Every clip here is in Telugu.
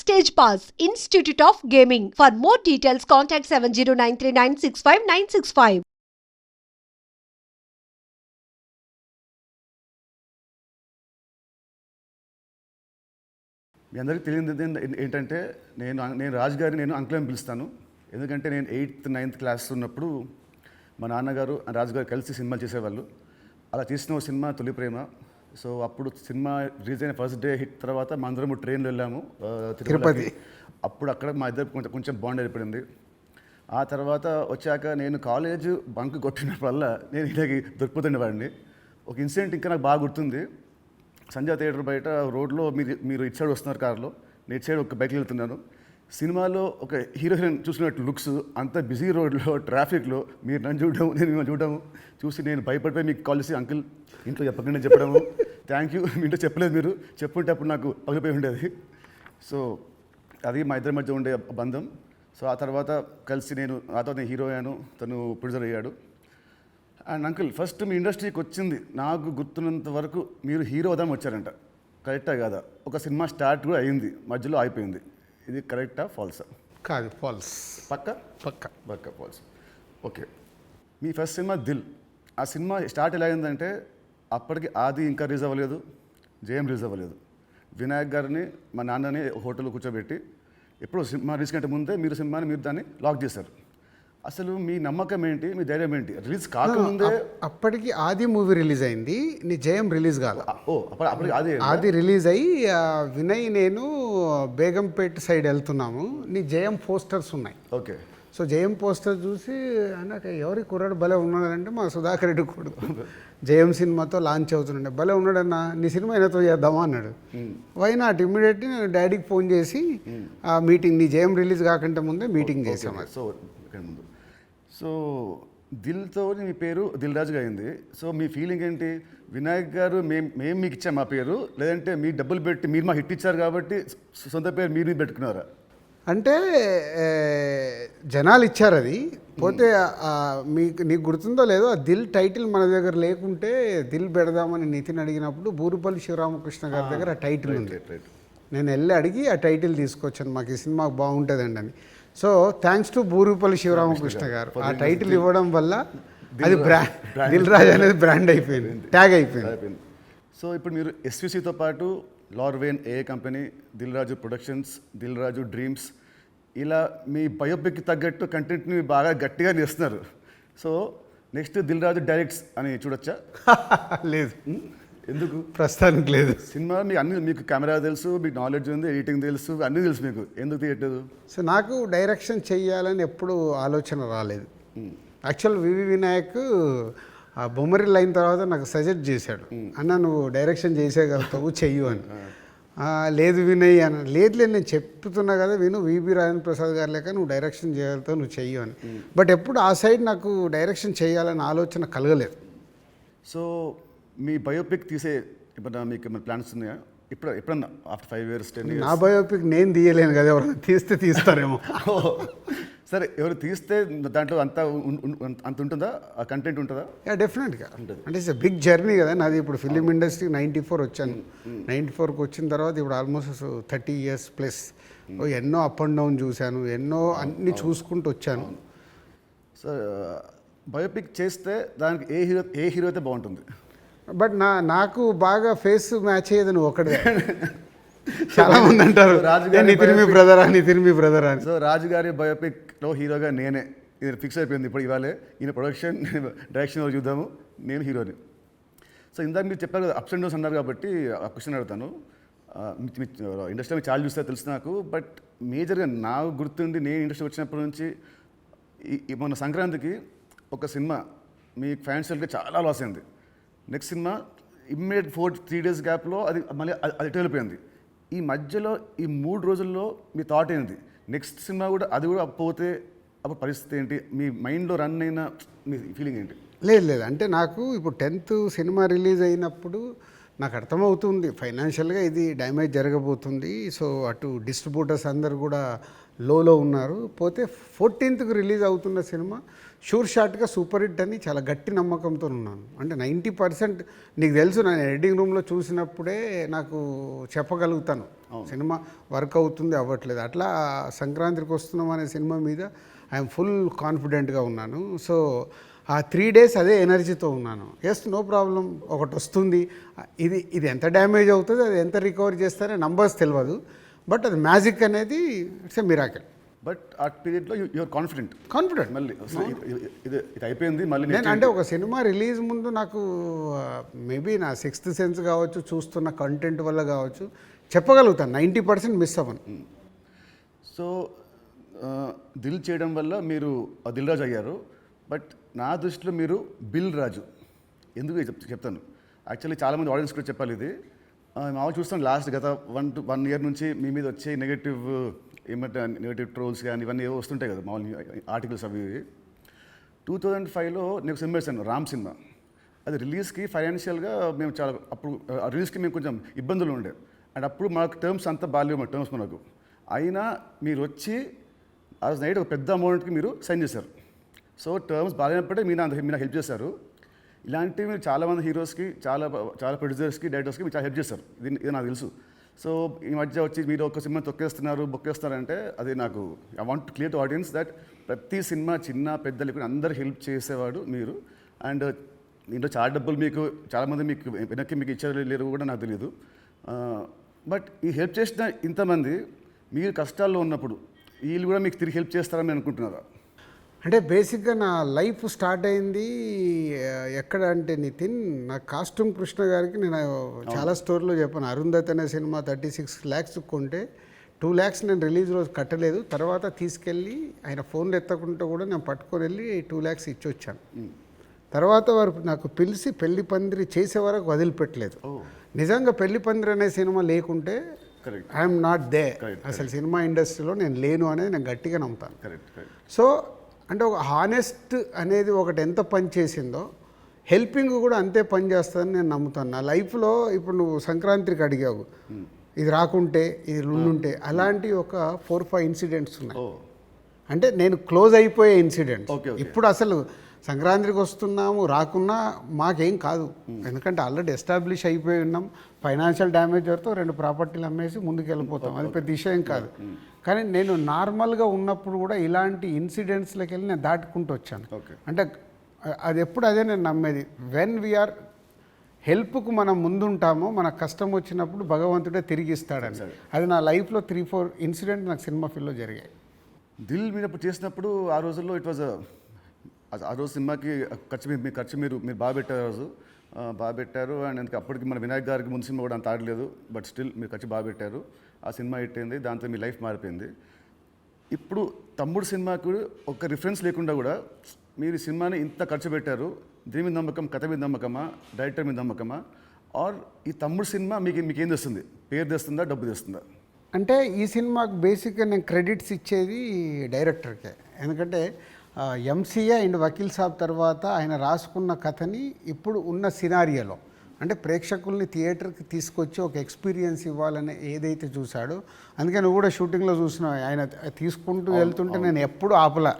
Stage Pass, Institute of Gaming. For more details, contact 7093965965965. మీ అందరికీ తెలియదు ఏంటంటే నేను రాజు గారిని నేను అంకుల్ అని పిలుస్తాను. ఎందుకంటే నేను 8th 9th క్లాస్ ఉన్నప్పుడు మా నాన్నగారు రాజుగారు కలిసి సినిమాలు చేసేవాళ్ళు. అలా తీసిన ఒక సినిమా తొలి ప్రేమ. సో అప్పుడు సినిమా రిలీజ్ అయిన ఫస్ట్ డే హిట్ తర్వాత మా అందరము ట్రైన్లో వెళ్ళాము తిరుపతి. అప్పుడు అక్కడ మా ఇద్దరు కొంచెం బాండ్ ఏర్పడింది. ఆ తర్వాత వచ్చాక నేను కాలేజ్ బంక్ కొట్టిన వల్ల నేను ఇలాగ దొరికిపోతుండేవాడిని. ఒక ఇన్సిడెంట్ ఇంకా నాకు బాగా గుర్తుంది. సంజయ్ థియేటర్ బయట రోడ్లో మీరు ఇటు సైడ్ వస్తున్నారు కార్లో, నేను ఇటు సైడ్ ఒక బైక్లో వెళ్తున్నాను. సినిమాలో ఒక హీరో హీరోయిన్ చూసినట్టు లుక్స్, అంత బిజీ రోడ్లో ట్రాఫిక్లో మీరు నన్ను చూడడం నేను మిమ్మల్ని చూడడం చూసి నేను భయపడిపోయి మీకు కాల్ చేసి అంకుల్ ఇంట్లో చెప్పకుండా చెప్పడము, థ్యాంక్ యూ మీ ఇంట్లో చెప్పలేదు, మీరు చెప్పుంటే అప్పుడు నాకు పగిలిపోయి ఉండేది. సో అది మా ఇద్దరి మధ్య ఉండే బంధం. సో ఆ తర్వాత కలిసి నేను హీరో అయ్యాను, తను ప్రొడ్యూసర్ అయ్యాడు. అండ్ అంకుల్ ఫస్ట్ మీ ఇండస్ట్రీకి వచ్చింది నాకు గుర్తున్నంత వరకు మీరు హీరో అవుదామని వచ్చారంట, కరెక్టా కాదా? ఒక సినిమా స్టార్ట్ కూడా అయింది, మధ్యలో అయిపోయింది. ఇది కరెక్టా ఫాల్సా? కాదు, ఫాల్స్. పక్క పక్క పక్క ఫాల్స్. ఓకే, మీ ఫస్ట్ సినిమా దిల్. ఆ సినిమా స్టార్ట్ ఎలా అయిందంటే అప్పటికి ఆది ఇంకా రిలీజ్ అవ్వలేదు, జయం రిలీజ్ అవ్వలేదు. వినాయక్ గారిని మా నాన్నని హోటల్లో కూర్చోబెట్టి ఎప్పుడు సినిమా రిలీజ్ కంటే ముందే మీరు దాన్ని లాక్ చేశారు. అసలు మీ నమ్మకం ఏంటి, మీ ధైర్యం ఏంటి? రిలీజ్ కాకముందే అప్పటికి ఆది మూవీ రిలీజ్ అయింది, నీ జయం రిలీజ్ కాదు. అప్పటికి ఆది రిలీజ్ అయ్యి వినయ్ నేను బేగంపేట సైడ్ వెళ్తున్నాము, నీ జయం పోస్టర్స్ ఉన్నాయి. ఓకే. సో జయం పోస్టర్ చూసి అన్నాక ఎవరి కుర్రాడు భలే ఉన్నాడంటే మా సుధాకర్ రెడ్డి కొడుకు జయం సినిమాతో లాంచ్ అవుతుండే, భలే ఉన్నాడన్నా నీ సినిమా అయినతో చేద్దామా అన్నాడు. వై నాట్, ఇమ్మీడియట్లీ నేను డాడీకి ఫోన్ చేసి ఆ మీటింగ్, నీ జయం రిలీజ్ కాకంటే ముందే మీటింగ్ చేసాము. సో దిల్తో మీ పేరు దిల్ రాజుగా అయింది. సో మీ ఫీలింగ్ ఏంటి? వినాయక్ గారు మేము మీకు ఇచ్చాం మా పేరు, లేదంటే మీ డబ్బులు పెట్టి మీరు మాకు హిట్ ఇచ్చారు కాబట్టి సొంత పేరు మీరు పెట్టుకున్నారా? అంటే జనాలు ఇచ్చారు అది. పోతే నీకు గుర్తుందో లేదో, ఆ దిల్ టైటిల్ మన దగ్గర లేకుంటే దిల్ పెడదామని నితిన్ అడిగినప్పుడు బూరుపల్లి శివరామకృష్ణ గారి దగ్గర ఆ టైటిల్ ఉంది. నేను వెళ్ళి అడిగి ఆ టైటిల్ తీసుకొచ్చాను, మాకు ఈ సినిమా బాగుంటుందండి అని. So thanks to Burupalli Sivaramakrishna గారు, ఆ టైటిల్ ఇవ్వడం వల్ల అది దిల్ రాజు అనేది బ్రాండ్ అయిపోయింది, ట్యాగ్ అయిపోయింది. సో ఇప్పుడు మీరు ఎస్విసితో పాటు లార్వేన్ ఏ company, Dil Raju productions, Dil Raju dreams, ఇలా మీ బయోపిక్కి తగ్గట్టు కంటెంట్ని బాగా గట్టిగా నేస్తున్నారు. So next Dil Raju directs అని చూడొచ్చా? లేదు. ఎందుకు? ప్రస్తుతానికి లేదు. సినిమా మీకు కెమెరా తెలుసు, మీకు నాలెడ్జ్ ఉంది, ఎడిటింగ్ తెలుసు, అన్నీ తెలుసు, మీకు ఎందుకు తీయట్లేదు? సో నాకు డైరెక్షన్ చెయ్యాలని ఎప్పుడు ఆలోచన రాలేదు. యాక్చువల్ వివి వినాయక్ ఆ బొమ్మరిల్ అయిన తర్వాత నాకు సజెస్ట్ చేశాడు, అన్న నువ్వు డైరెక్షన్ చేసేయగలుగుతావు, చెయ్యు అని. లేదు వినయ్ అని. లేదు నేను చెప్తున్నా కదా విను, వివి రాజేంద్ర ప్రసాద్ గారు లేక నువ్వు డైరెక్షన్ చేయగలుగుతావు, నువ్వు చెయ్యు అని. బట్ ఎప్పుడు ఆ సైడ్ నాకు డైరెక్షన్ చేయాలని ఆలోచన కలగలేదు. సో మీ బయోపిక్ తీసే ఇప్పుడు మీకు ఏమైనా ప్లాన్స్ ఉన్నాయా? ఎప్పుడన్నా ఆఫ్టర్ 5 years 10 years? నా బయోపిక్ నేను తీయలేను కదా, ఎవరైనా తీస్తారేమో. సరే, ఎవరు తీస్తే దాంట్లో అంత ఉంటుందా, ఆ కంటెంట్ ఉంటుందా? డెఫినెట్గా. అంటే ఇట్స్ బిగ్ జర్నీ కదా నాది. ఇప్పుడు ఫిలిం ఇండస్ట్రీకి 94 వచ్చాను. 94కి వచ్చిన తర్వాత ఇప్పుడు ఆల్మోస్ట్ 30 years ప్లస్. ఎన్నో అప్ అండ్ డౌన్ చూశాను, ఎన్నో అన్నీ చూసుకుంటూ వచ్చాను. సో బయోపిక్ చేస్తే దానికి ఏ హీరో అయితే బాగుంటుంది? బట్ నాకు బాగా ఫేస్ మ్యాచ్ అయ్యేది నువ్వు ఒక్కడే. చాలా మంది అంటారు నితిన్ మీ బ్రదర్ అని. సో రాజుగారి బయోపిక్లో హీరోగా నేనే, ఇది ఫిక్స్ అయిపోయింది. ఇప్పుడు ఇవాళే ఈయన ప్రొడక్షన్ డైరెక్షన్ చూద్దాము, నేను హీరోని. సో ఇందాక మీరు చెప్పారు కదా అప్స్ అండ్ డౌన్స్ అన్నారు కాబట్టి ఆ క్వశ్చన్ అడుగుతాను. ఇండస్ట్రీలో చాలా చూస్తే తెలుసు నాకు, బట్ మేజర్గా నాకు గుర్తుండి నేను ఇండస్ట్రీ వచ్చినప్పటి నుంచి మొన్న సంక్రాంతికి ఒక సినిమా మీ ఫ్యాన్స్కి చాలా లాస్ అయింది. నెక్స్ట్ సినిమా ఇమ్మీడియట్ 3 days గ్యాప్లో అది మళ్ళీ అది వెళ్ళిపోయింది. ఈ మధ్యలో ఈ 3 రోజుల్లో మీ థాట్ ఏంటి? నెక్స్ట్ సినిమా కూడా అది కూడా పోతే అప్పుడు పరిస్థితి ఏంటి? మీ మైండ్లో రన్ అయిన మీ ఫీలింగ్ ఏంటి? లేదు అంటే నాకు ఇప్పుడు 10th సినిమా రిలీజ్ అయినప్పుడు నాకు అర్థమవుతుంది ఫైనాన్షియల్గా ఇది డ్యామేజ్ జరగబోతుంది. సో అటు డిస్ట్రిబ్యూటర్స్ అందరు కూడా లోలో ఉన్నారు. పోతే 14th రిలీజ్ అవుతున్న సినిమా షూర్ షాట్గా సూపర్ హిట్ అని చాలా గట్టి నమ్మకంతో ఉన్నాను. అంటే 90% నీకు తెలుసు, నేను ఎడిటింగ్ రూమ్లో చూసినప్పుడే నాకు చెప్పగలుగుతాను సినిమా వర్క్ అవుతుంది అవ్వట్లేదు. అట్లా సంక్రాంతికి వస్తున్నాం అనే సినిమా మీద ఐఎమ్ ఫుల్ కాన్ఫిడెంట్గా ఉన్నాను. సో ఆ 3 days అదే ఎనర్జీతో ఉన్నాను. ఎస్, నో ప్రాబ్లం, ఒకటి వస్తుంది. ఇది ఎంత డ్యామేజ్ అవుతుంది, అది ఎంత రికవర్ చేస్తారో నంబర్స్ తెలియదు, బట్ అది మ్యాజిక్ అనేది ఇట్స్ ఎ మిరాకిల్. బట్ ఆ పీరియడ్లో యూఆర్ కాన్ఫిడెంట్ మళ్ళీ ఇది అయిపోయింది మళ్ళీ నేను అంటే ఒక సినిమా రిలీజ్ ముందు నాకు మేబీ నా 6th సెన్స్ కావచ్చు, చూస్తున్న కంటెంట్ వల్ల కావచ్చు, చెప్పగలుగుతాను 90% మిస్ అవ్వను. సో దిల్ చేయడం వల్ల మీరు దిల్ రాజు అయ్యారు. బట్ నా దృష్టిలో మీరు బిల్ రాజు. ఎందుకు చెప్తాను. యాక్చువల్లీ చాలామంది ఆడియన్స్ కూడా చెప్పాలి ఇది. మామూలు చూస్తాం లాస్ట్ గత 1 year నుంచి మీ మీద వచ్చే నెగటివ్ ట్రోల్స్ కానీ ఇవన్నీ ఏవో వస్తుంటాయి కదా మామూలు ఆర్టికల్స్ అవి. 2005లో నేను సినిమా వేసాను, రామ్ సినిమా. అది రిలీజ్కి ఫైనాన్షియల్గా మేము చాలా అప్పుడు రిలీజ్కి మేము కొంచెం ఇబ్బందులు ఉండే. అండ్ అప్పుడు మాకు టర్మ్స్ అంతా బాగాలేవు, మా టర్మ్స్ మనకు. అయినా మీరు వచ్చి ఆ నైట్ ఒక పెద్ద అమౌంట్కి మీరు సైన్ చేశారు. సో టర్మ్స్ బాగాలేనప్పుడే మీరు నాకు హెల్ప్ చేశారు. ఇలాంటివి మీరు చాలామంది హీరోస్కి, చాలా ప్రొడ్యూసర్స్కి, డైరెక్టర్స్కి మీరు చాలా హెల్ప్ చేస్తారు. ఇది నాకు తెలుసు. సో ఈ మధ్య వచ్చి మీరు ఒక సినిమా బొక్కేస్తారంటే అది నాకు I want to clear to audience that ప్రతి సినిమా చిన్న పెద్దలు అందరు హెల్ప్ చేసేవాడు మీరు. అండ్ దీంట్లో చాలా డబ్బులు మీకు చాలామంది వెనక్కి మీకు ఇచ్చారు లేరు కూడా నాకు తెలియదు. బట్ ఈ హెల్ప్ చేసిన ఇంతమంది మీరు కష్టాల్లో ఉన్నప్పుడు వీళ్ళు కూడా మీకు తిరిగి హెల్ప్ చేస్తారని అనుకుంటున్నారా? అంటే బేసిక్గా నా లైఫ్ స్టార్ట్ అయింది ఎక్కడ అంటే నితిన్, నా కాస్ట్యూమ్ కృష్ణ గారికి నేను చాలా స్టోరీలో చెప్పాను. అరుంధతి అనే సినిమా 36 lakhs కొంటే 2 lakhs నేను రిలీజ్ రోజు కట్టలేదు. తర్వాత తీసుకెళ్ళి ఆయన ఫోన్లు ఎత్తకుంటే కూడా నేను పట్టుకొని వెళ్ళి 2 lakhs ఇచ్చి వచ్చాను. తర్వాత వారు నాకు పిలిచి పెళ్లి పందిరి చేసే వరకు వదిలిపెట్టలేదు. నిజంగా పెళ్లి పందిరి అనే సినిమా లేకుంటే ఐఎమ్ నాట్ దే, అసలు సినిమా ఇండస్ట్రీలో నేను లేను అనేది నేను గట్టిగా నమ్ముతాను. సో అంటే ఒక హానెస్ట్ అనేది ఒకటి ఎంత పని చేసిందో హెల్పింగ్ కూడా అంతే పని చేస్తుందని నేను నమ్ముతాను. నా లైఫ్లో ఇప్పుడు నువ్వు సంక్రాంతికి అడిగావు, ఇది రాకుంటే ఇది ఉండుంటే, అలాంటి ఒక 4-5 ఇన్సిడెంట్స్ ఉన్నాయి. అంటే నేను క్లోజ్ అయిపోయే ఇన్సిడెంట్స్. ఇప్పుడు అసలు సంక్రాంతికి వస్తున్నాము, రాకున్నా మాకేం కాదు, ఎందుకంటే ఆల్రెడీ ఎస్టాబ్లిష్ అయిపోయి ఉన్నాం. ఫైనాన్షియల్ డ్యామేజ్ వరకు 2 ప్రాపర్టీలు అమ్మేసి ముందుకు వెళ్ళిపోతాం, అది పెద్ద విషయం కాదు. కానీ నేను నార్మల్గా ఉన్నప్పుడు కూడా ఇలాంటి ఇన్సిడెంట్స్లోకి వెళ్ళి నేను దాటుకుంటూ వచ్చాను. అంటే అది ఎప్పుడు అదే నేను నమ్మేది, వెన్ వీఆర్ హెల్ప్కు మనం ముందుంటామో మన కష్టం వచ్చినప్పుడు భగవంతుడే తిరిగి ఇస్తాడని. అది నా లైఫ్లో 3-4 ఇన్సిడెంట్ నాకు సినిమా ఫీల్డ్లో జరిగాయి. దిల్ మీరు చేసినప్పుడు ఆ రోజుల్లో ఇట్ వాజ్ ఆ రోజు సినిమాకి ఖర్చు మీరు బాగా పెట్టారు. ఆ రోజు బాగా పెట్టారు. అండ్ అందుకే అప్పటికి మన వినాయక్ గారికి ముందు సినిమా కూడా అంత ఆడలేదు, బట్ స్టిల్ మీరు ఖర్చు బాగా పెట్టారు. ఆ సినిమా హిట్ అయింది, దాంతో మీ లైఫ్ మారిపోయింది. ఇప్పుడు తమ్ముడు సినిమాకు ఒక రిఫరెన్స్ లేకుండా కూడా మీరు ఈ సినిమాని ఇంత ఖర్చు పెట్టారు. దీని మీద నమ్మకం, కథ మీద నమ్మకమా, డైరెక్టర్ మీద నమ్మకమా, ఆర్ ఈ తమ్ముడు సినిమా మీకేం తెస్తుంది? పేరు తెస్తుందా, డబ్బు తెస్తుందా? అంటే ఈ సినిమాకి బేసిక్గా నేను క్రెడిట్స్ ఇచ్చేది డైరెక్టర్కే. ఎందుకంటే ఎంసీఏ అండ్ వకీల్ సాబ్ తర్వాత ఆయన రాసుకున్న కథని ఇప్పుడు ఉన్న సినారియోలో అంటే ప్రేక్షకుల్ని థియేటర్కి తీసుకొచ్చి ఒక ఎక్స్పీరియన్స్ ఇవ్వాలని ఏదైతే చూశాడో, అందుకే నువ్వు కూడా షూటింగ్లో చూసినావు, ఆయన తీసుకుంటూ వెళ్తుంటే నేను ఎప్పుడు ఆపలా.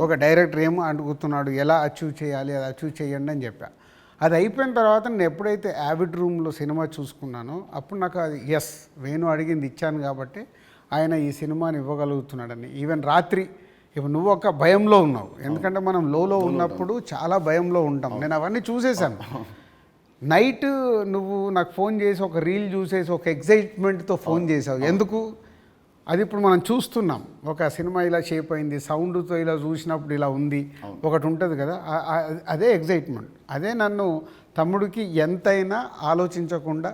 ఒక డైరెక్టర్ ఏమో అడుగుతున్నాడు, ఎలా అచీవ్ చేయాలి, అది అచీవ్ చేయండి అని చెప్పా. అది అయిపోయిన తర్వాత నేను ఎప్పుడైతే యావిడ్ రూమ్లో సినిమా చూసుకున్నానో అప్పుడు నాకు అది ఎస్, వేణు అడిగింది ఇచ్చాను కాబట్టి ఆయన ఈ సినిమాని ఇవ్వగలుగుతున్నాడని. ఈవెన్ రాత్రి ఇప్పుడు నువ్వు ఒక భయంలో ఉన్నావు, ఎందుకంటే మనం లోలో ఉన్నప్పుడు చాలా భయంలో ఉంటాం. నేను అవన్నీ చూసేసాను. నైట్ నువ్వు నాకు ఫోన్ చేసి ఒక రీల్ చూసేసి ఒక ఎగ్జైట్మెంట్తో ఫోన్ చేసావు. ఎందుకు? అది ఇప్పుడు మనం చూస్తున్నాం, ఒక సినిమా ఇలా షేప్ అయింది, సౌండ్తో ఇలా చూసినప్పుడు ఇలా ఉంది, ఒకటి ఉంటుంది కదా, అదే ఎగ్జైట్మెంట్. అదే నన్ను తమ్ముడికి ఎంతైనా ఆలోచించకుండా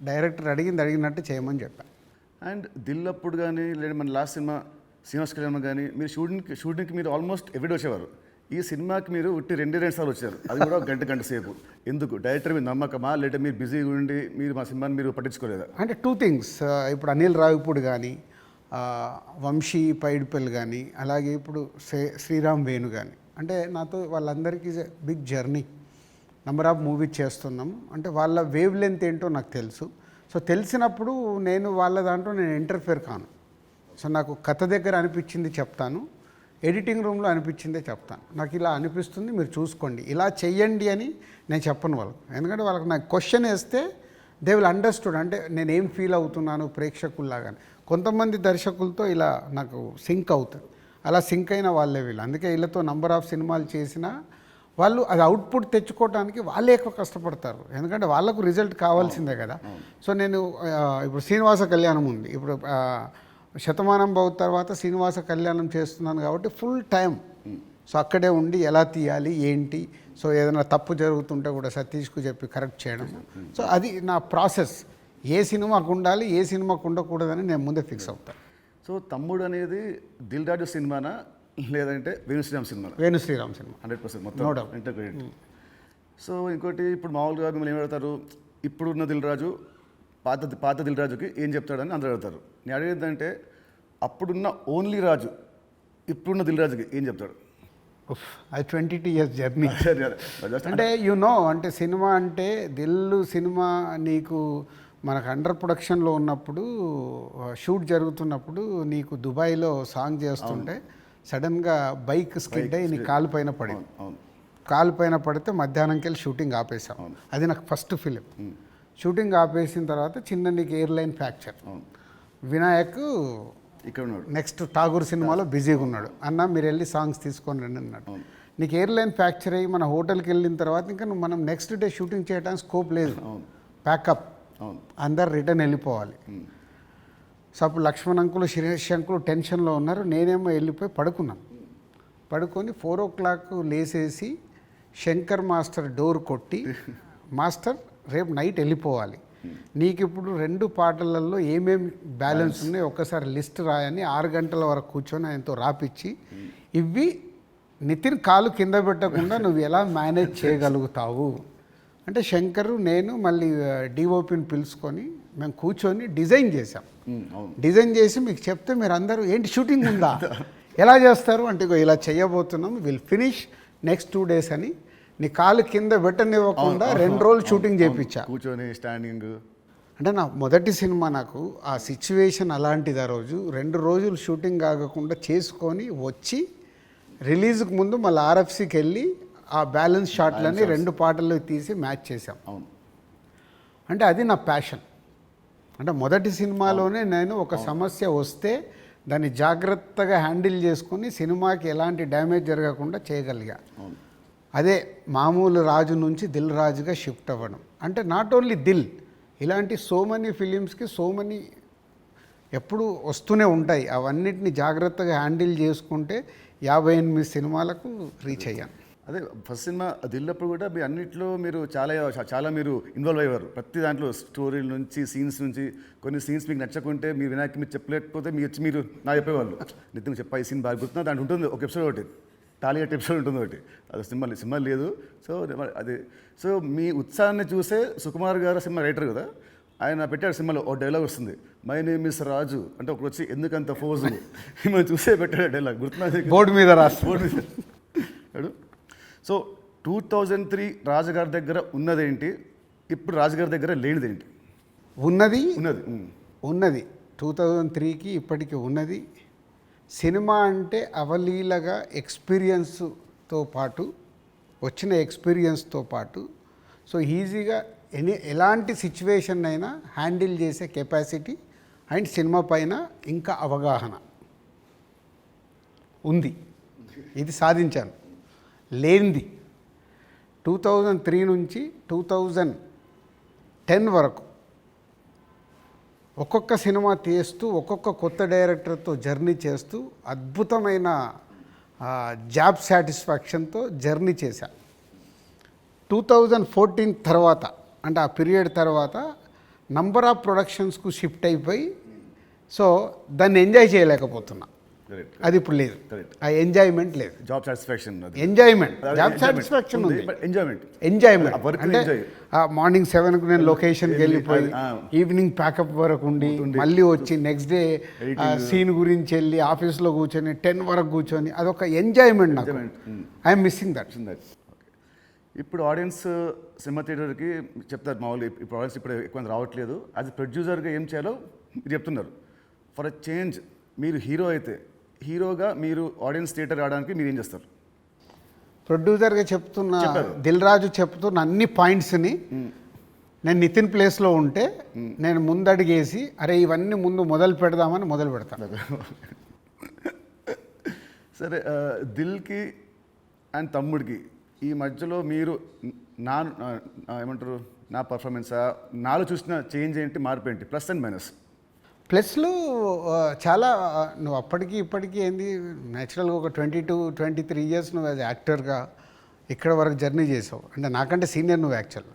డైరెక్టర్ అడిగినట్టు చేయమని చెప్పాను. అండ్ దిల్ అప్పుడు కానీ లేదా మన లాస్ట్ సినిమా శ్రీనివాస్ కళ్యాణ్ కానీ మీరు షూటింగ్కి మీరు ఆల్మోస్ట్ ఎవ్రీడే వచ్చేవారు. ఈ సినిమాకి మీరు ఉట్టి 2 సార్లు వచ్చారు, అది కూడా గంట సేపు. ఎందుకు? డైరెక్టర్ మీద నమ్మకమా, లేదా మీరు బిజీగా ఉండి మీరు మా సినిమాని మీరు పట్టించుకోలేదా? అంటే 2 things. ఇప్పుడు అనిల్ రావిపూడి కానీ, వంశీ పైడిపల్లి కానీ, అలాగే ఇప్పుడు శ్రీరామ్ వేణు కానీ, అంటే నాతో వాళ్ళందరికీ big journey. Number of movies చేస్తున్నాము అంటే వాళ్ళ వేవ్ లెంత్ ఏంటో నాకు తెలుసు. సో తెలిసినప్పుడు నేను వాళ్ళ దాంట్లో నేను ఇంటర్ఫియర్ కాను. సో నాకు కథ దగ్గర అనిపించింది చెప్తాను, ఎడిటింగ్ రూమ్లో అనిపించిందే చెప్తాను. నాకు ఇలా అనిపిస్తుంది, మీరు చూసుకోండి, ఇలా చెయ్యండి అని నేను చెప్పను వాళ్ళకు. ఎందుకంటే వాళ్ళకి నాకు క్వశ్చన్ వేస్తే దే విల్ అండర్స్టూడ్, అంటే నేను ఏం ఫీల్ అవుతున్నాను ప్రేక్షకుల్లాగా. కొంతమంది దర్శకులతో ఇలా నాకు సింక్ అవుతుంది, అలా సింక్ అయిన వాళ్ళే వీళ్ళు. అందుకే వీళ్ళతో నంబర్ ఆఫ్ సినిమాలు చేసినా వాళ్ళు అది అవుట్పుట్ తెచ్చుకోవడానికి వాళ్ళే ఎక్కువ కష్టపడతారు, ఎందుకంటే వాళ్ళకు రిజల్ట్ కావాల్సిందే కదా. సో నేను ఇప్పుడు శ్రీనివాస కళ్యాణం ఉంది, ఇప్పుడు శతమానం భవ తర్వాత శ్రీనివాస కళ్యాణం చేస్తున్నాను కాబట్టి ఫుల్ టైం సో అక్కడే ఉండి ఎలా తీయాలి ఏంటి, సో ఏదైనా తప్పు జరుగుతుంటే కూడా సతీష్కు చెప్పి కరెక్ట్ చేయడం. సో అది నా ప్రాసెస్, ఏ సినిమాకు ఉండాలి ఏ సినిమాకు ఉండకూడదని నేను ముందే ఫిక్స్ అవుతాను. సో తమ్ముడు అనేది దిల్ రాజు సినిమానా లేదంటే వేణుశ్రీరామ్ సినిమా? వేణుశ్రీరామ్ సినిమా 100% మొత్తం ఇంటర్గ్రేట్. సో ఇంకోటి ఇప్పుడు మామూలుగా మిమ్మల్ని ఏం అడుగుతారు, ఇప్పుడున్న దిల్ రాజు పాత దిల్ రాజుకి ఏం చెప్తాడని అందరూ అడుగుతారు. నేను అడిగేదంటే అప్పుడున్న ఓన్లీ రాజు ఇప్పుడున్న దిల్ రాజుకి ఏం చెప్తాడు? అది 22 years జర్నీ. అంటే అంటే సినిమా అంటే దిల్లు సినిమా నీకు మనకు అండర్ ప్రొడక్షన్లో ఉన్నప్పుడు షూట్ జరుగుతున్నప్పుడు నీకు దుబాయ్లో సాంగ్ చేస్తుంటే సడన్గా బైక్ స్కిడ్ అయ్యి నీ కాలు పైన పడింది. కాలు పైన పడితే మధ్యాహ్నంకి వెళ్ళి షూటింగ్ ఆపేసాం. అది నాకు ఫస్ట్ ఫిలిం. షూటింగ్ ఆపేసిన తర్వాత చిన్న నీకు ఎయిర్లైన్ ఫ్రాక్చర్. వినాయక్ ఇక్కడ ఉన్నాడు, నెక్స్ట్ ఠాగూర్ సినిమాలో బిజీగా ఉన్నాడు, అన్న మీరు వెళ్ళి సాంగ్స్ తీసుకొని రండి అన్నాడు. నీకు ఎయిర్లైన్ ఫ్రాక్చర్ అయ్యి మన హోటల్కి వెళ్ళిన తర్వాత ఇంకా మనం నెక్స్ట్ డే షూటింగ్ చేయడానికి స్కోప్ లేదు, ప్యాకప్, అందరు రిటర్న్ వెళ్ళిపోవాలి. సో అప్పుడు లక్ష్మణ్ అంకులు శిరీష్ అంకులు టెన్షన్లో ఉన్నారు, నేనేమో వెళ్ళిపోయి పడుకున్నాను. పడుకొని 4 o'clock లేసేసి శంకర్ మాస్టర్ డోర్ కొట్టి, మాస్టర్ రేపు నైట్ వెళ్ళిపోవాలి, నీకు ఇప్పుడు 2 పాటలలో ఏమేమి బ్యాలెన్స్ ఉన్నాయో ఒక్కసారి లిస్ట్ రాయని 6 గంటల వరకు కూర్చొని ఆయనతో రాపిచ్చి, ఇవి నితిన్ కాలు కింద పెట్టకుండా నువ్వు ఎలా మేనేజ్ చేయగలుగుతావు అంటే శంకరు నేను మళ్ళీ డిఓపిని పిలుచుకొని మేము కూర్చొని డిజైన్ చేసాం. డిజైన్ చేసి మీకు చెప్తే మీరు అందరూ ఏంటి షూటింగ్ ఉందా ఎలా చేస్తారు అంటే ఇలా చేయబోతున్నాం, విల్ ఫినిష్ నెక్స్ట్ 2 days అని నీ కాలు కింద పెట్టనివ్వకుండా 2 రోజులు షూటింగ్ చేయించా కూర్చొని స్టాండింగ్. అంటే నా మొదటి సినిమా, నాకు ఆ సిచ్యువేషన్ అలాంటిది. ఆ రోజు 2 రోజులు షూటింగ్ ఆగకుండా చేసుకొని వచ్చి రిలీజ్కి ముందు మళ్ళీ ఆర్ఎఫ్సికి వెళ్ళి ఆ బ్యాలెన్స్ షాట్లన్నీ 2 పాటల్లో తీసి మ్యాచ్ చేసాం. అంటే అది నా ప్యాషన్. అంటే మొదటి సినిమాలోనే నేను ఒక సమస్య వస్తే దాన్ని జాగ్రత్తగా హ్యాండిల్ చేసుకొని సినిమాకి ఎలాంటి డ్యామేజ్ జరగకుండా చేయగలిగా. అదే మామూలు రాజు నుంచి దిల్ రాజుగా షిఫ్ట్ అవ్వడం. అంటే నాట్ ఓన్లీ దిల్, ఇలాంటి సో మెనీ ఫిలిమ్స్కి సో మెనీ ఎప్పుడు వస్తూనే ఉంటాయి. అవన్నిటిని జాగ్రత్తగా హ్యాండిల్ చేసుకుంటే 58 సినిమాలకు రీచ్ అయ్యాను. అదే ఫస్ట్ సినిమా దిల్లప్పుడు కూడా మీ అన్నింటిలో మీరు చాలా మీరు ఇన్వాల్వ్ అయ్యారు. ప్రతి దాంట్లో స్టోరీల నుంచి సీన్స్ నుంచి. కొన్ని సీన్స్ మీకు నచ్చకుంటే మీరు వినాయక్ మీరు చెప్పలేకపోతే మీరు నాకు చెప్పేవాళ్ళు, నితిన్ చెప్పా ఈ సీన్ బాగా గుర్తున్నా, దాంట్లో ఉంటుంది ఒక ఎపిసోడ్ ఒకటి, టాలీగట్ ఎపిసోడ్ ఉంటుంది ఒకటి, అది సినిమా లేదు. సో అది సో మీ ఉత్సాహాన్ని చూసే సుకుమార్ గారు సినిమా రైటర్ కదా, ఆయన పెట్టాడు సినిమాలో ఒక డైలాగ్ వస్తుంది, మై నేమ్ ఇస్ రాజు అంటే ఒకటి వచ్చి ఎందుకంత ఫోజు మిమ్మల్ని చూసే పెట్టాడు డైలాగ్, గుర్తున్నది బోర్డు మీద రాసి బోర్డు మీద. సో 2003 రాజుగారి దగ్గర ఉన్నదేంటి, ఇప్పుడు రాజుగారి దగ్గర లేనిదేంటి? ఉన్నది 2003కి ఇప్పటికీ ఉన్నది. సినిమా అంటే అవలీలగా ఎక్స్పీరియన్స్తో పాటు వచ్చిన ఎక్స్పీరియన్స్తో పాటు సో ఈజీగా ఎలాంటి సిచ్యువేషన్ అయినా హ్యాండిల్ చేసే కెపాసిటీ అండ్ సినిమా పైన ఇంకా అవగాహన ఉంది. ఇది సాధించాను. లేనిది 2003 నుంచి 2010 వరకు ఒక్కొక్క సినిమా తీస్తూ ఒక్కొక్క కొత్త డైరెక్టర్తో జర్నీ చేస్తూ అద్భుతమైన జాబ్ సాటిస్ఫాక్షన్తో జర్నీ చేశా. 2014 తర్వాత అంటే ఆ పీరియడ్ తర్వాత నంబర్ ఆఫ్ ప్రొడక్షన్స్కు షిఫ్ట్ అయిపోయి సో దాన్ని ఎంజాయ్ చేయలేకపోతున్నా. అది ఇప్పుడు లేదు, ఆ ఎంజాయ్మెంట్ లేదు. Job satisfaction enjoyment job satisfaction ఉంది, ఎంజాయ్మెంట్ అంటే మార్నింగ్ 7కు నేను లొకేషన్కి వెళ్ళిపోయి ఈవినింగ్ ప్యాకప్ వరకు ఉండి మళ్ళీ వచ్చి నెక్స్ట్ డే సీన్ గురించి వెళ్ళి ఆఫీస్లో కూర్చొని 10 వరకు కూర్చొని అదొక ఎంజాయ్మెంట్ నాకు. I'm missing that. ఇప్పుడు ఆడియన్స్ సినిమా థియేటర్కి చెప్తారు మామూలు ఇప్పుడు ఆడియన్స్ ఇప్పుడు ఎక్కువ రావట్లేదు యాజ్ ప్రొడ్యూసర్గా ఏం చేయాలో మీరు చెప్తున్నారు. ఫర్ అ చేంజ్ మీరు హీరో అయితే హీరోగా మీరు ఆడియన్స్ థియేటర్ రావడానికి మీరు ఏం చేస్తారు? ప్రొడ్యూసర్గా చెప్తున్న దిల్ రాజు చెప్తున్న అన్ని పాయింట్స్ని నేను నితిన్ ప్లేస్లో ఉంటే నేను ముందడిగేసి అరే ఇవన్నీ ముందు మొదలు పెడదామని మొదలు పెడతాను. సరే, దిల్కి అండ్ తమ్ముడికి ఈ మధ్యలో మీరు ఏమంటారు నా పర్ఫార్మెన్సా నాలో చూసిన చేంజ్ ఏంటి, మార్పు ఏంటి, ప్లస్ అండ్ మైనస్? ప్లస్లు చాలా నువ్వు అప్పటికి ఇప్పటికీ ఏంది న్యాచురల్గా ఒక 22-23 ఇయర్స్ నువ్వు యాజ్ యాక్టర్గా ఇక్కడ వరకు జర్నీ చేసావు. అంటే నాకంటే సీనియర్ నువ్వు యాక్చువల్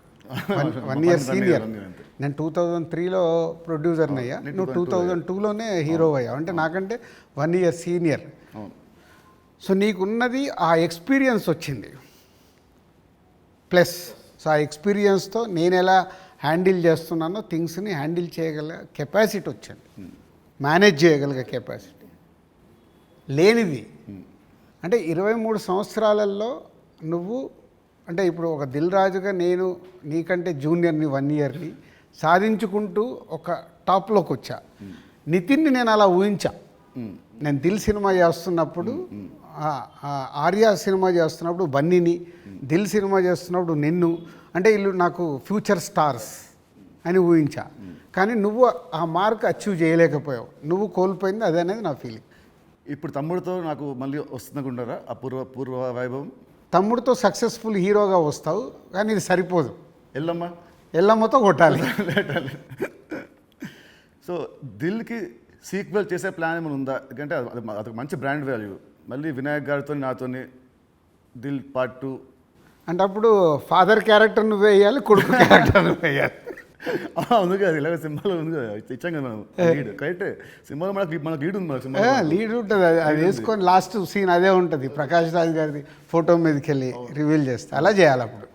1 ఇయర్ సీనియర్. నేను 2003లో ప్రొడ్యూసర్ని అయ్యా, నువ్వు 2002లోనే హీరో అయ్యావు. అంటే నాకంటే 1 ఇయర్ సీనియర్. సో నీకున్నది ఆ ఎక్స్పీరియన్స్ వచ్చింది ప్లస్. సో ఆ ఎక్స్పీరియన్స్తో నేను ఎలా హ్యాండిల్ చేస్తున్నానో థింగ్స్ని హ్యాండిల్ చేయగల కెపాసిటీ వచ్చింది, మేనేజ్ చేయగలిగే కెపాసిటీ లేనిది. అంటే 23 సంవత్సరాలలో నువ్వు అంటే ఇప్పుడు ఒక దిల్ రాజుగా నేను నీకంటే జూనియర్ని 1 ఇయర్ని సాధించుకుంటూ ఒక టాప్లోకి వచ్చా. నితిన్ని నేను అలా ఊహించా. నేను దిల్ సినిమా చేస్తున్నప్పుడు, ఆర్యా సినిమా చేస్తున్నప్పుడు బన్నీని, దిల్ సినిమా చేస్తున్నప్పుడు నిన్ను, అంటే వీళ్ళు నాకు ఫ్యూచర్ స్టార్స్ అని ఊహించా. కానీ నువ్వు ఆ మార్క్ అచీవ్ చేయలేకపోయావు, నువ్వు కోల్పోయింది అదే అనేది నా ఫీలింగ్. ఇప్పుడు తమ్ముడితో నాకు మళ్ళీ వస్తుందనుకుంటారా ఆ పూర్వ వైభవం? తమ్ముడితో సక్సెస్ఫుల్ హీరోగా వస్తావు, కానీ ఇది సరిపోదు. ఎల్లమ్మతో కొట్టాలి. సో దిల్కి సీక్వెల్ చేసే ప్లాన్ ఏమైనా ఉందా? ఎందుకంటే అదొక మంచి బ్రాండ్ వాల్యూ. మళ్ళీ వినాయక్ గారితో నాతో దిల్ పార్ట్ 2 అంటే అప్పుడు ఫాదర్ క్యారెక్టర్ నువ్వు వేయాలి, కొడుకు క్యారెక్టర్ నువ్వు వేయాలి. ఉంది కదా, ఇలాగ సినిమాలో ఉంది కదా, ఇచ్చాం కదా మనం లీడ్. కరెక్ట్, సినిమాలో మనకు లీడ్ ఉంది, మనకు లీడ్ ఉంటుంది. అది వేసుకొని లాస్ట్ సీన్ అదే ఉంటుంది, ప్రకాష్ రాజ్ గారిది ఫోటో మీదకి వెళ్ళి రివీల్ చేస్తే అలా చేయాలి. అప్పుడు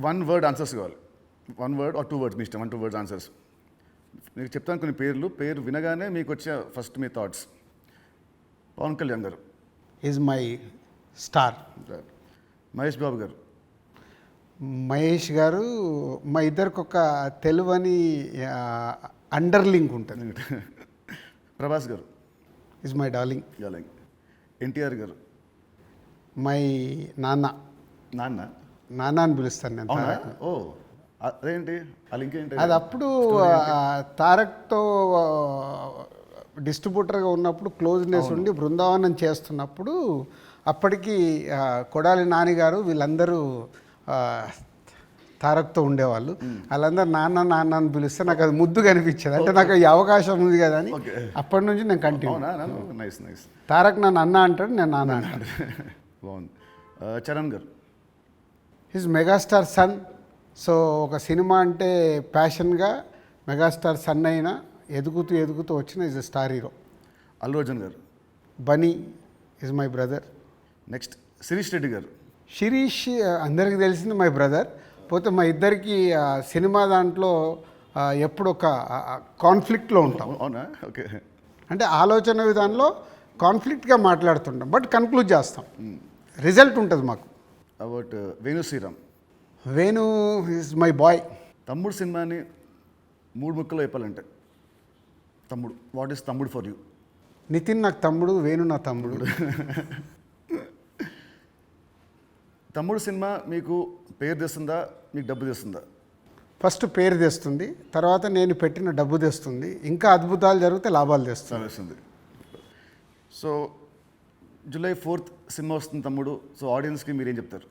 1 వర్డ్ ఆన్సర్స్ కావాలి. 1 వర్డ్ ఆర్ 2 వర్డ్స్ మీ ఇష్టం. 1-2 వర్డ్స్ ఆన్సర్స్. మీకు చెప్తాను కొన్ని పేరు వినగానే మీకు వచ్చే ఫస్ట్ మీ థాట్స్. పవన్ కళ్యాణ్ గారు is my star. Mahesh Babu గారు. మహేష్ గారు మా ఇద్దరికి ఒక తెలువని అండర్లింక్ ఉంటుంది. ప్రభాస్ గారు ఈజ్ మై డార్లింగ్. ఎన్టీఆర్ గారు మై నాన్న. నాన్న అని పిలుస్తాను నేను. ఓ అదేంటి ఆ లింక్ ఏంటి? అది అప్పుడు తారక్తో డిస్ట్రిబ్యూటర్గా ఉన్నప్పుడు క్లోజ్నెస్ ఉండి బృందావనం చేస్తున్నప్పుడు అప్పటికి కొడాలి నాని గారు వీళ్ళందరూ తారక్తో ఉండేవాళ్ళు. వాళ్ళందరూ నాన్న నాన్న అని పిలిస్తే నాకు అది ముద్దుగా అనిపించేది. అంటే నాకు ఈ అవకాశం ఉంది కదా అని అప్పటి నుంచి నేను కంటిన్యూ. తారక్ నన్ను అన్న అంటాడు, నేను నాన్న అంటాడు. బాగుంది. Charan garu his megastar son. So ఒక సినిమా అంటే ప్యాషన్గా మెగాస్టార్ సన్ అయినా ఎదుగుతూ వచ్చిన is a star hero. Allu Arjun garu. Bunny is my brother. Next Sirish Reddy garu. Sirish అందరికీ తెలిసింది మై బ్రదర్. పోతే మా ఇద్దరికి సినిమా దాంట్లో ఎప్పుడు ఒక కాన్ఫ్లిక్ట్లో ఉంటాం. అవునా? ఓకే. అంటే ఆలోచన విధానంలో కాన్ఫ్లిక్ట్గా మాట్లాడుతుంటాం, బట్ కన్క్లూడ్ చేస్తాం, రిజల్ట్ ఉంటుంది మాకు. About Venu Sriram. Venu is my boy. Thammudu సినిమాని 3 ముక్కలు చెప్పాలంటే తమ్ముడు, what is Thammudu for you? Nithin నాకు తమ్ముడు, వేణు నా తమ్ముడు. తమ్ముడు సినిమా మీకు పేరు తెస్తుందా, మీకు డబ్బు తెస్తుందా? ఫస్ట్ పేరు తెస్తుంది, తర్వాత నేను పెట్టిన డబ్బు తెస్తుంది, ఇంకా అద్భుతాలు జరిగితే లాభాలు తెస్తుంది. సో July 4th సినిమా వస్తుంది తమ్ముడు. సో ఆడియన్స్కి మీరేం చెప్తారు?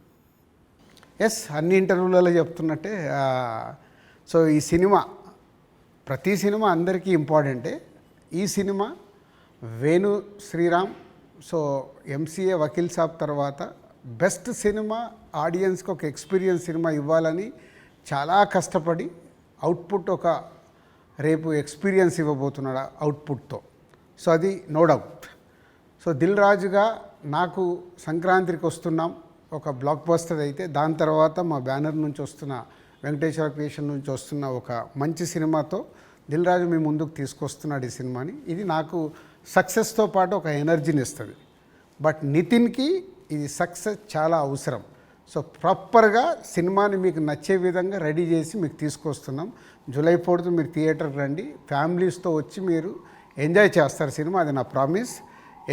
ఎస్, అన్ని ఇంటర్వ్యూలలో చెప్తున్నట్టే. సో ఈ సినిమా, ప్రతి సినిమా అందరికీ ఇంపార్టెంటే. ఈ సినిమా వేణు శ్రీరామ్, సో ఎంసీఏ వకీల్ సాబ్ తర్వాత బెస్ట్ సినిమా, ఆడియన్స్కి ఒక ఎక్స్పీరియన్స్ సినిమా ఇవ్వాలని చాలా కష్టపడి అవుట్పుట్ ఒక రేపు ఎక్స్పీరియన్స్ ఇవ్వబోతున్నాడు అవుట్పుట్తో. సో అది నో డౌట్. సో దిల్ రాజుగా నాకు సంక్రాంతికి వస్తున్నాం ఒక బ్లాక్ బస్టర్ అయితే, దాని తర్వాత మా బ్యానర్ నుంచి వస్తున్న వెంకటేశ్వర క్రియేషన్ నుంచి వస్తున్న ఒక మంచి సినిమాతో దిల్ రాజు మీ ముందుకు తీసుకొస్తున్నాడు ఈ సినిమాని. ఇది నాకు సక్సెస్తో పాటు ఒక ఎనర్జీని ఇస్తుంది. బట్ నితిన్కి ఇది సక్సెస్ చాలా అవసరం. సో ప్రాపర్గా సినిమాని మీకు నచ్చే విధంగా రెడీ చేసి మీకు తీసుకొస్తున్నాం. జూలై 4th మీరు థియేటర్కి రండి, ఫ్యామిలీస్తో వచ్చి మీరు ఎంజాయ్ చేస్తారు సినిమా, అది నా ప్రామిస్.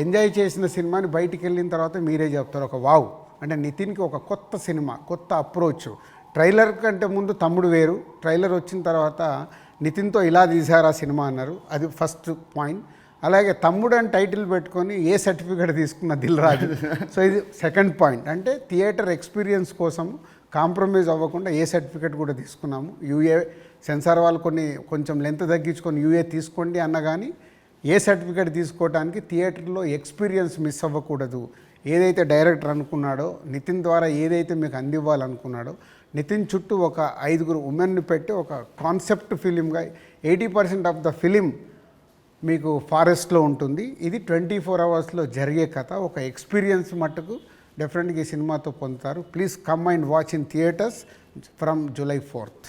ఎంజాయ్ చేసిన సినిమాని బయటికి వెళ్ళిన తర్వాత మీరే చెప్తారు ఒక వావ్ అంటే నితిన్కి ఒక కొత్త సినిమా, కొత్త అప్రోచ్. ట్రైలర్ కంటే ముందు తమ్ముడు వేరు, ట్రైలర్ వచ్చిన తర్వాత నితిన్తో ఇలా తీశారా సినిమా అన్నారు, అది ఫస్ట్ పాయింట్. అలాగే తమ్ముడు అని టైటిల్ పెట్టుకొని ఏ సర్టిఫికేట్ తీసుకున్న దిల్ రాజు, సో ఇది సెకండ్ పాయింట్. అంటే థియేటర్ ఎక్స్పీరియన్స్ కోసం కాంప్రమైజ్ అవ్వకుండా ఏ సర్టిఫికేట్ కూడా తీసుకున్నాము. యూఏ సెన్సార్ వాళ్ళు కొంచెం లెంత్ తగ్గించుకొని యూఏ తీసుకోండి అన్న కానీ ఏ సర్టిఫికేట్ తీసుకోవడానికి థియేటర్లో ఎక్స్పీరియన్స్ మిస్ అవ్వకూడదు. ఏదైతే డైరెక్టర్ అనుకున్నాడో, నితిన్ ద్వారా ఏదైతే మీకు అందివ్వాలనుకున్నాడో, నితిన్ చుట్టూ ఒక 5 ఉమెన్ని పెట్టి ఒక కాన్సెప్ట్ ఫిలింగా 80% ఆఫ్ ద ఫిలిం మీకు ఫారెస్ట్లో ఉంటుంది. ఇది 24 అవర్స్లో జరిగే కథ, ఒక ఎక్స్పీరియన్స్ మట్టుకు డెఫినెట్గా ఈ సినిమాతో పొందుతారు. Please come and watch in theatres from July 4th.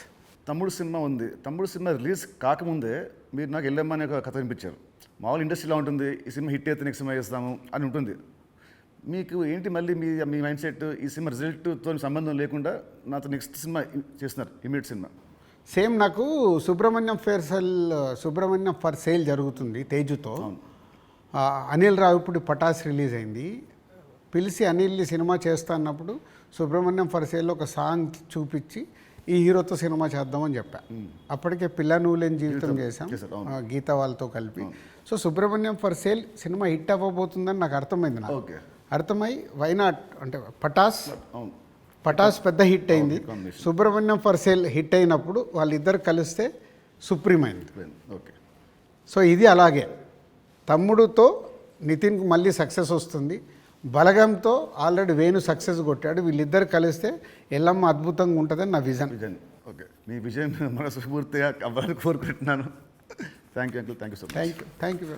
తమ్ముడు సినిమా ఉంది. తమ్ముడు సినిమా రిలీజ్ కాకముందే మీరు నాకు వెళ్ళమ్మా అనే ఒక కథ వినిపించారు. మామూలు ఇండస్ట్రీలో ఉంటుంది, ఈ సినిమా హిట్ అయితే నెక్స్ట్ సినిమా చేస్తాము అని ఉంటుంది. మీకు ఏంటి మళ్ళీ మీ మైండ్ సెట్ ఈ సినిమా రిజల్ట్తో సంబంధం లేకుండా నాతో నెక్స్ట్ సినిమా చేస్తున్నారు, ఇమీడియట్ సినిమా? సేమ్ నాకు సుబ్రహ్మణ్యం ఫర్ సేల్ జరుగుతుంది తేజుతో. అనిల్ రావిపూడి పటాస్ రిలీజ్ అయింది. పిలిచి అనిల్ సినిమా చేస్తా అన్నప్పుడు సుబ్రహ్మణ్యం ఫర్ సేల్లో ఒక సాంగ్ చూపించి ఈ హీరోతో సినిమా చేద్దామని చెప్పా. అప్పటికే పిల్ల నువ్వు లేని జీవితం చేశాం గీత వాళ్ళతో కలిపి. సో సుబ్రహ్మణ్యం ఫర్ సేల్ సినిమా హిట్ అవ్వబోతుందని నాకు అర్థమైంది. నాకు అర్థమై వైనాట్ అంటే పటాస్ పెద్ద హిట్ అయింది. సుబ్రహ్మణ్యం ఫర్ సేల్ హిట్ అయినప్పుడు వాళ్ళిద్దరు కలిస్తే సుప్రీం అయింది. ఓకే, సో ఇది అలాగే తమ్ముడుతో నితిన్కి మళ్ళీ సక్సెస్ వస్తుంది. బలగంతో ఆల్రెడీ వేణు సక్సెస్ కొట్టాడు. వీళ్ళిద్దరు కలిస్తే ఎల్లమ్మ అద్భుతంగా ఉంటుందని నా విజన్. ఓకే, మీ విజన్ మనస్ఫూర్తిగా అవ్వాలని కోరుకుంటున్నాను. Thank you uncle, thank you so much. Thank you.